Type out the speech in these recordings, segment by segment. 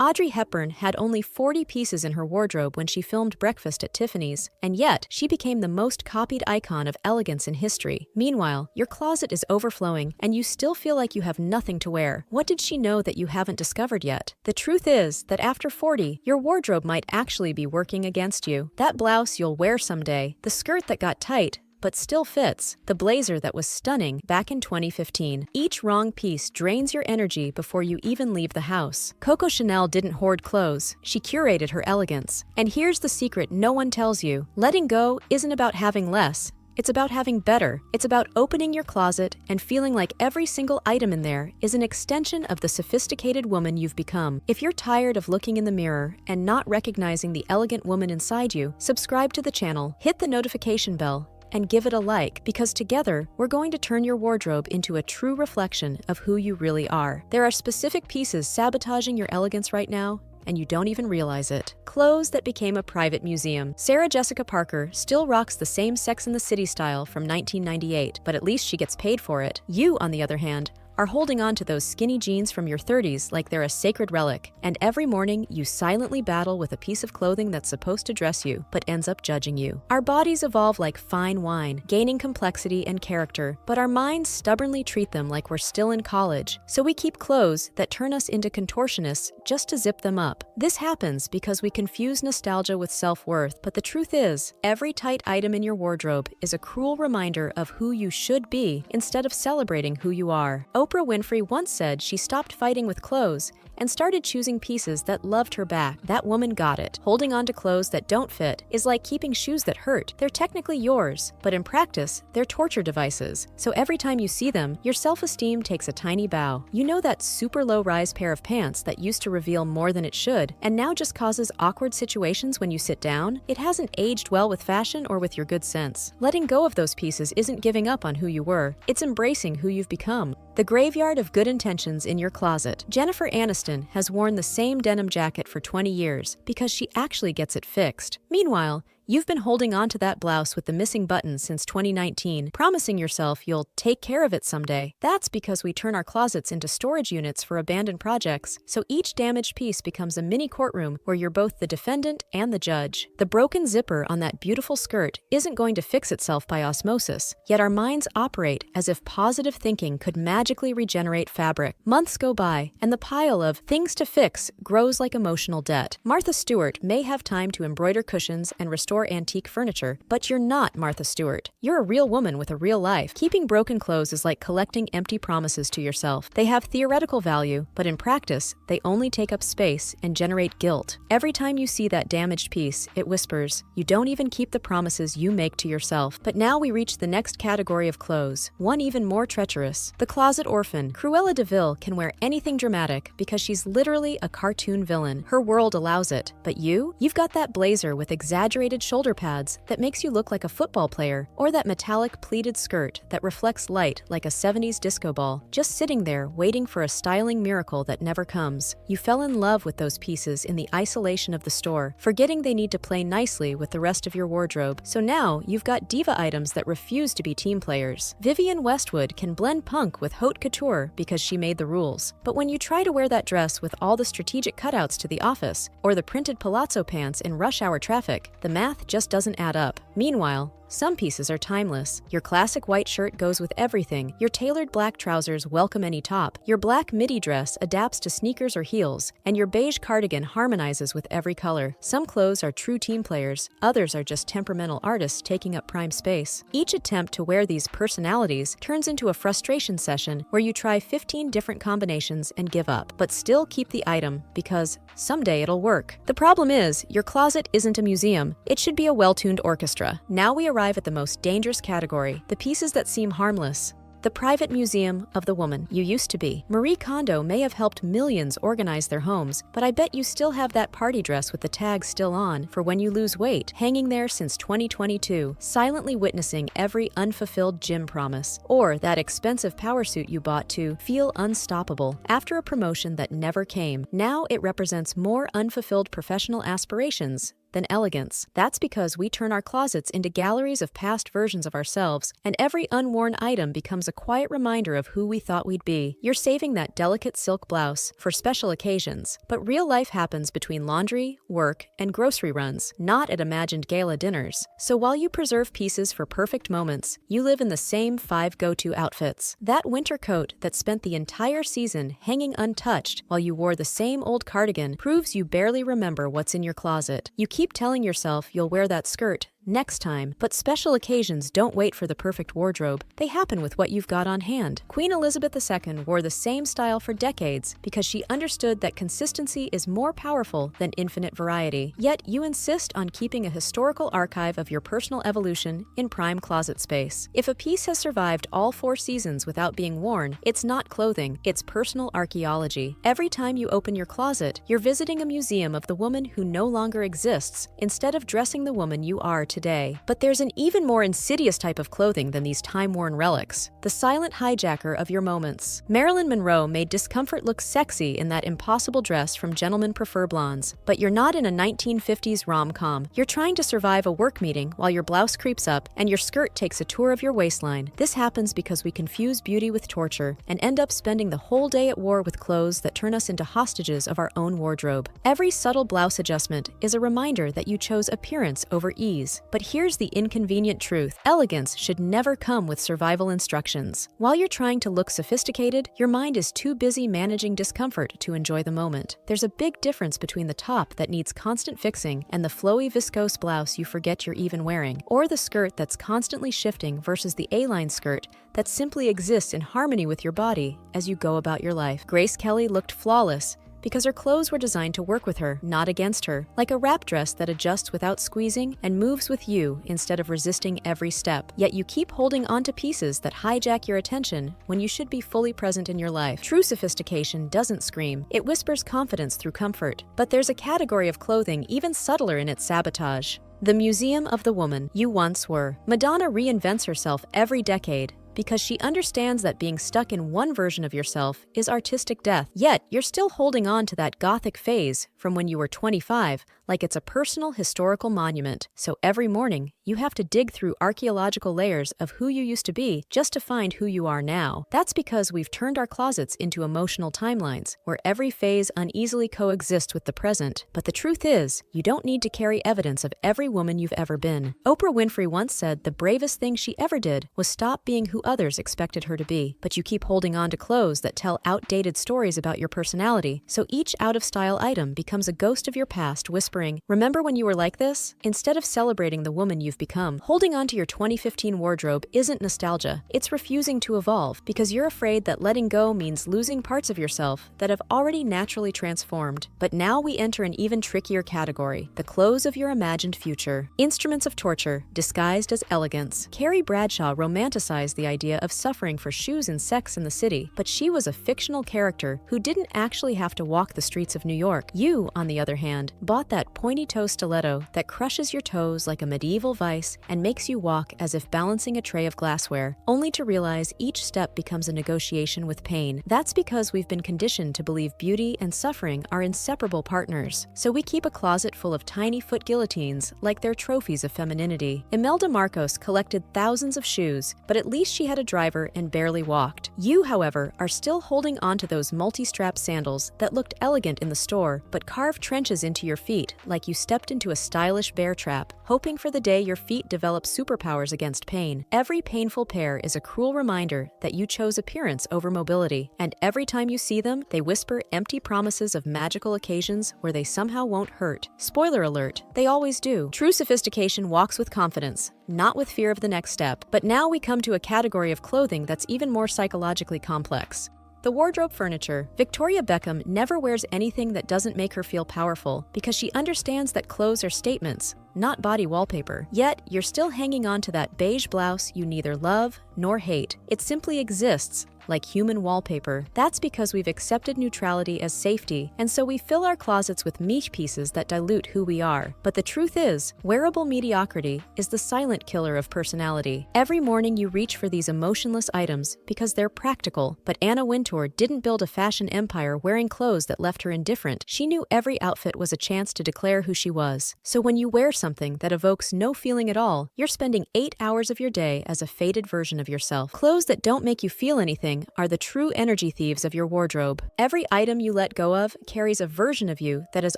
Audrey Hepburn had only 40 pieces in her wardrobe when she filmed Breakfast at Tiffany's, and yet she became the most copied icon of elegance in history. Meanwhile, your closet is overflowing, and you still feel like you have nothing to wear. What did she know that you haven't discovered yet? The truth is that after 40, your wardrobe might actually be working against you. That blouse you'll wear someday, the skirt that got tight, but still fits, the blazer that was stunning back in 2015. Each wrong piece drains your energy before you even leave the house. Coco Chanel didn't hoard clothes, she curated her elegance. And here's the secret no one tells you. Letting go isn't about having less. It's about having better. It's about opening your closet and feeling like every single item in there is an extension of the sophisticated woman you've become. If you're tired of looking in the mirror and not recognizing the elegant woman inside you, subscribe to the channel, hit the notification bell, and give it a like, because together, we're going to turn your wardrobe into a true reflection of who you really are. There are specific pieces sabotaging your elegance right now, and you don't even realize it. Clothes that became a private museum. Sarah Jessica Parker still rocks the same Sex and the City style from 1998, but at least she gets paid for it. You, on the other hand, are holding on to those skinny jeans from your 30s like they're a sacred relic, and every morning you silently battle with a piece of clothing that's supposed to dress you, but ends up judging you. Our bodies evolve like fine wine, gaining complexity and character, but our minds stubbornly treat them like we're still in college, so we keep clothes that turn us into contortionists just to zip them up. This happens because we confuse nostalgia with self-worth, but the truth is, every tight item in your wardrobe is a cruel reminder of who you should be instead of celebrating who you are. Oprah Winfrey once said she stopped fighting with clothes and started choosing pieces that loved her back. That woman got it. Holding on to clothes that don't fit is like keeping shoes that hurt. They're technically yours, but in practice, they're torture devices. So every time you see them, your self-esteem takes a tiny bow. You know that super low-rise pair of pants that used to reveal more than it should, and now just causes awkward situations when you sit down? It hasn't aged well with fashion or with your good sense. Letting go of those pieces isn't giving up on who you were. It's embracing who you've become. The graveyard of good intentions in your closet. Jennifer Aniston has worn the same denim jacket for 20 years because she actually gets it fixed. Meanwhile, you've been holding on to that blouse with the missing buttons since 2019, promising yourself you'll take care of it someday. That's because we turn our closets into storage units for abandoned projects, so each damaged piece becomes a mini courtroom where you're both the defendant and the judge. The broken zipper on that beautiful skirt isn't going to fix itself by osmosis, yet our minds operate as if positive thinking could magically regenerate fabric. Months go by, and the pile of things to fix grows like emotional debt. Martha Stewart may have time to embroider cushions and restore antique furniture, but you're not Martha Stewart. You're a real woman with a real life. Keeping broken clothes is like collecting empty promises to yourself. They have theoretical value, but in practice, they only take up space and generate guilt. Every time you see that damaged piece, it whispers, you don't even keep the promises you make to yourself. But now we reach the next category of clothes, one even more treacherous. The closet orphan. Cruella de Vil can wear anything dramatic because she's literally a cartoon villain. Her world allows it. But you've got that blazer with exaggerated shoulder pads that makes you look like a football player, or that metallic pleated skirt that reflects light like a 70s disco ball, just sitting there waiting for a styling miracle that never comes. You fell in love with those pieces in the isolation of the store, forgetting they need to play nicely with the rest of your wardrobe. So now you've got diva items that refuse to be team players. Vivienne Westwood can blend punk with haute couture because she made the rules. But when you try to wear that dress with all the strategic cutouts to the office, or the printed palazzo pants in rush hour traffic, the math just doesn't add up. Meanwhile, some pieces are timeless. Your classic white shirt goes with everything. Your tailored black trousers welcome any top. Your black midi dress adapts to sneakers or heels. And your beige cardigan harmonizes with every color. Some clothes are true team players. Others are just temperamental artists taking up prime space. Each attempt to wear these personalities turns into a frustration session where you try 15 different combinations and give up, but still keep the item because someday it'll work. The problem is, your closet isn't a museum. It should be a well-tuned orchestra. Now we arrive at the most dangerous category, the pieces that seem harmless. The private museum of the woman you used to be. Marie Kondo may have helped millions organize their homes, but I bet you still have that party dress with the tag still on for when you lose weight, hanging there since 2022, silently witnessing every unfulfilled gym promise. Or that expensive power suit you bought to feel unstoppable after a promotion that never came. Now it represents more unfulfilled professional aspirations than elegance. That's because we turn our closets into galleries of past versions of ourselves, and every unworn item becomes a quiet reminder of who we thought we'd be. You're saving that delicate silk blouse for special occasions, but real life happens between laundry, work, and grocery runs, not at imagined gala dinners. So while you preserve pieces for perfect moments, you live in the same 5 go-to outfits. That winter coat that spent the entire season hanging untouched while you wore the same old cardigan proves you barely remember what's in your closet. You keep telling yourself you'll wear that skirt next time, but special occasions don't wait for the perfect wardrobe. They happen with what you've got on hand. Queen Elizabeth II wore the same style for decades because she understood that consistency is more powerful than infinite variety. Yet you insist on keeping a historical archive of your personal evolution in prime closet space. If a piece has survived all 4 seasons without being worn, it's not clothing, it's personal archaeology. Every time you open your closet, you're visiting a museum of the woman who no longer exists, instead of dressing the woman you are today. But there's an even more insidious type of clothing than these time-worn relics: the silent hijacker of your moments. Marilyn Monroe made discomfort look sexy in that impossible dress from Gentlemen Prefer Blondes, but you're not in a 1950s rom-com. You're trying to survive a work meeting while your blouse creeps up and your skirt takes a tour of your waistline. This happens because we confuse beauty with torture and end up spending the whole day at war with clothes that turn us into hostages of our own wardrobe. Every subtle blouse adjustment is a reminder that you chose appearance over ease. But here's the inconvenient truth: elegance should never come with survival instructions. While you're trying to look sophisticated, your mind is too busy managing discomfort to enjoy the moment. There's a big difference between the top that needs constant fixing and the flowy viscose blouse you forget you're even wearing, or the skirt that's constantly shifting versus the A-line skirt that simply exists in harmony with your body as you go about your life. Grace Kelly looked flawless because her clothes were designed to work with her, not against her, like a wrap dress that adjusts without squeezing and moves with you instead of resisting every step. Yet you keep holding on to pieces that hijack your attention when you should be fully present in your life. True sophistication doesn't scream, it whispers confidence through comfort. But there's a category of clothing even subtler in its sabotage: the museum of the woman you once were. Madonna reinvents herself every decade because she understands that being stuck in one version of yourself is artistic death. Yet, you're still holding on to that gothic phase from when you were 25, like it's a personal historical monument. So every morning, you have to dig through archaeological layers of who you used to be just to find who you are now. That's because we've turned our closets into emotional timelines, where every phase uneasily coexists with the present. But the truth is, you don't need to carry evidence of every woman you've ever been. Oprah Winfrey once said the bravest thing she ever did was stop being who others expected her to be. But you keep holding on to clothes that tell outdated stories about your personality, so each out-of-style item becomes a ghost of your past whispering, "Remember when you were like this?" Instead of celebrating the woman you've become. Holding on to your 2015 wardrobe isn't nostalgia, it's refusing to evolve, because you're afraid that letting go means losing parts of yourself that have already naturally transformed. But now we enter an even trickier category: the clothes of your imagined future. Instruments of torture, disguised as elegance. Carrie Bradshaw romanticized the idea of suffering for shoes and sex in the city, but she was a fictional character who didn't actually have to walk the streets of New York. You, on the other hand, bought that pointy-toe stiletto that crushes your toes like a medieval vice and makes you walk as if balancing a tray of glassware, only to realize each step becomes a negotiation with pain. That's because we've been conditioned to believe beauty and suffering are inseparable partners. So we keep a closet full of tiny foot guillotines like they're trophies of femininity. Imelda Marcos collected thousands of shoes, but at least she had a driver and barely walked. You, however, are still holding onto those multi-strap sandals that looked elegant in the store, but carved trenches into your feet like you stepped into a stylish bear trap, hoping for the day your feet develop superpowers against pain. Every painful pair is a cruel reminder that you chose appearance over mobility, and every time you see them, they whisper empty promises of magical occasions where they somehow won't hurt. Spoiler alert, they always do. True sophistication walks with confidence, not with fear of the next step. But now we come to a category of clothing that's even more psychologically complex: the wardrobe furniture. Victoria Beckham never wears anything that doesn't make her feel powerful because she understands that clothes are statements, not body wallpaper. Yet, you're still hanging on to that beige blouse you neither love nor hate. It simply exists, like human wallpaper. That's because we've accepted neutrality as safety, and so we fill our closets with meat pieces that dilute who we are. But the truth is, wearable mediocrity is the silent killer of personality. Every morning you reach for these emotionless items because they're practical, but Anna Wintour didn't build a fashion empire wearing clothes that left her indifferent. She knew every outfit was a chance to declare who she was. So when you wear something that evokes no feeling at all, you're spending 8 hours of your day as a faded version of yourself. Clothes that don't make you feel anything are the true energy thieves of your wardrobe. Every item you let go of carries a version of you that has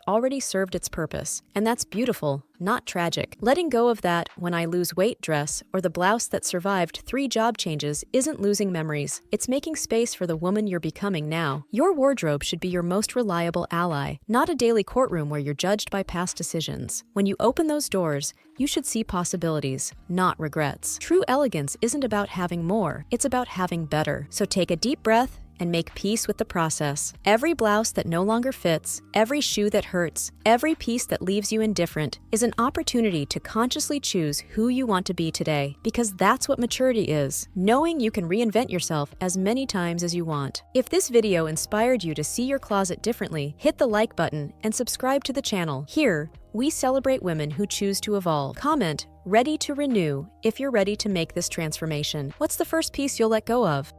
already served its purpose. And that's beautiful, not tragic. Letting go of that "when I lose weight" dress or the blouse that survived 3 job changes isn't losing memories. It's making space for the woman you're becoming now. Your wardrobe should be your most reliable ally, not a daily courtroom where you're judged by past decisions. When you open those doors, you should see possibilities, not regrets. True elegance isn't about having more, it's about having better. So take a deep breath and make peace with the process. Every blouse that no longer fits, every shoe that hurts, every piece that leaves you indifferent is an opportunity to consciously choose who you want to be today, because that's what maturity is, knowing you can reinvent yourself as many times as you want. If this video inspired you to see your closet differently, hit the like button and subscribe to the channel. Here, we celebrate women who choose to evolve. Comment "ready to renew" if you're ready to make this transformation. What's the first piece you'll let go of?